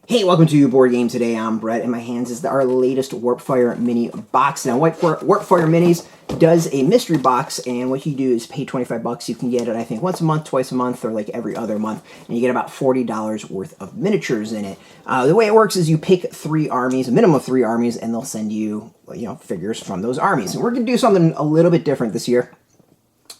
Hey, welcome to Board Game Today. I'm Brett. In my hands is our latest Warpfire Mini box. Now, Warpfire Minis does a mystery box, and what you do is pay 25 bucks. You can get it, I think, once a month, twice a month, or like every other month, and you get about $40 worth of miniatures in it. The way it works is you pick 3 armies, a minimum of 3 armies, and they'll send you, figures from those armies. And we're going to do something a little bit different this year.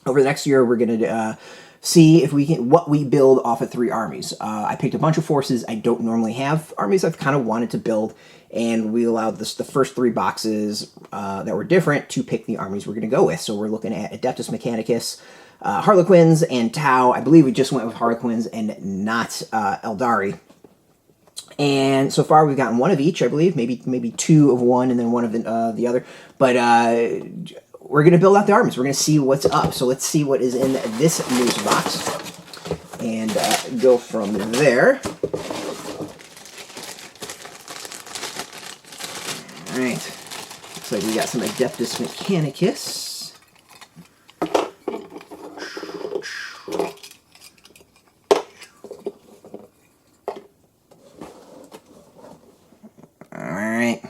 Over the next year, we're going to see if we can what we build off of 3 armies. I picked a bunch of forces. I don't normally have armies I've kind of wanted to build, and we allowed the first 3 boxes that were different to pick the armies we're going to go with. So we're looking at Adeptus Mechanicus, Harlequins, and Tau. I believe we just went with Harlequins and not Eldari. And so far we've gotten 1 of each, I believe, maybe 2 of one and then 1 of the other. But we're going to build out the armies. We're going to see what's up. So let's see what is in this news box and go from there. All right. Looks like we got some Adeptus Mechanicus. All right.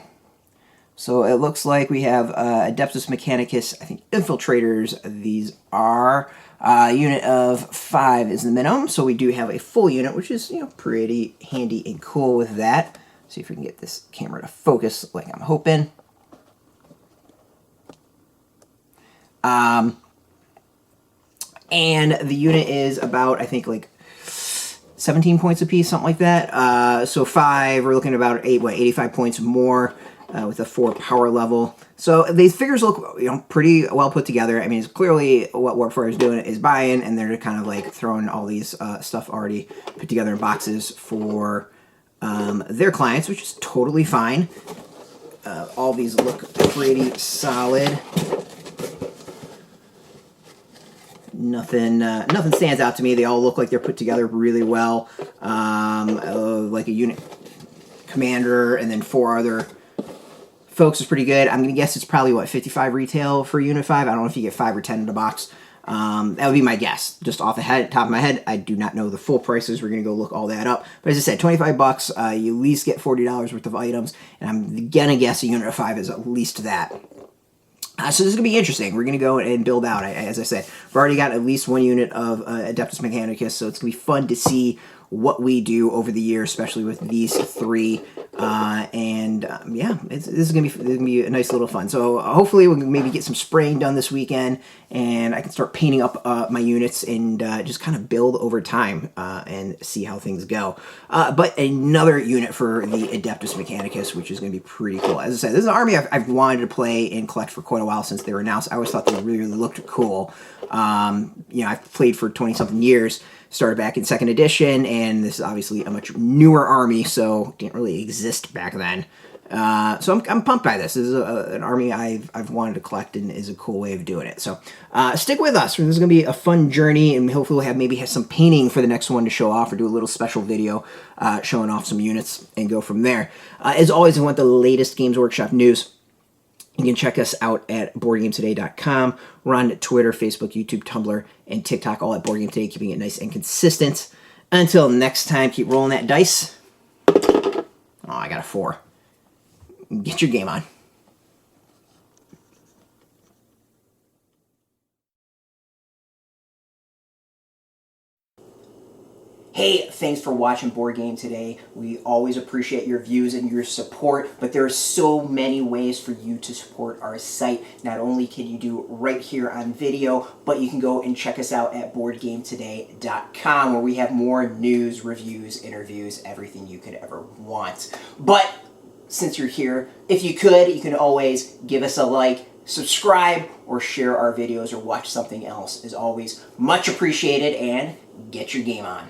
So it looks like we have Adeptus Mechanicus, I think, Infiltrators. These are a unit of 5 is the minimum. So we do have a full unit, which is, pretty handy and cool with that. See if we can get this camera to focus like I'm hoping. And the unit is about, I think, like 17 points apiece, something like that. So 5, we're looking at about 85 points more. With a 4 power level. So these figures look, pretty well put together. I mean, it's clearly what Warpfire is doing is buying, and they're kind of like throwing all these stuff already put together in boxes for their clients, which is totally fine. All these look pretty solid. Nothing stands out to me. They all look like they're put together really well. Like a unit commander and then 4 other folks is pretty good. I'm going to guess it's probably, what, 55 retail for Unit 5? I don't know if you get 5 or 10 in the box. That would be my guess. Just off the top of my head, I do not know the full prices. We're going to go look all that up. But as I said, 25 bucks, you at least get $40 worth of items. And I'm going to guess a Unit of 5 is at least that. So this is going to be interesting. We're going to go and build out. As I said, we've already got at least 1 unit of Adeptus Mechanicus, so it's going to be fun to see what we do over the year, especially with these 3. Yeah, this is going to be a nice little fun. So hopefully we can maybe get some spraying done this weekend, and I can start painting up my units and just kind of build over time and see how things go. But another unit for the Adeptus Mechanicus, which is going to be pretty cool. As I said, this is an army I've wanted to play and collect for quite a while since they were announced. I always thought they really looked cool. I've played for 20-something years. Started back in 2nd edition, and this is obviously a much newer army, so didn't really exist back then. So I'm pumped by this. This is an army I've wanted to collect, and is a cool way of doing it. So stick with us. This is going to be a fun journey, and hopefully we'll have some painting for the next one to show off, or do a little special video showing off some units, and go from there. As always, I want the latest Games Workshop news. You can check us out at BoardGameToday.com. We're on Twitter, Facebook, YouTube, Tumblr, and TikTok, all at Board Game Today, keeping it nice and consistent. Until next time, keep rolling that dice. Oh, I got a 4. Get your game on. Hey, thanks for watching Board Game Today. We always appreciate your views and your support, but there are so many ways for you to support our site. Not only can you do it right here on video, but you can go and check us out at BoardGameToday.com, where we have more news, reviews, interviews, everything you could ever want. But since you're here, if you can always give us a like, subscribe, or share our videos, or watch something else. Is always much appreciated, and get your game on.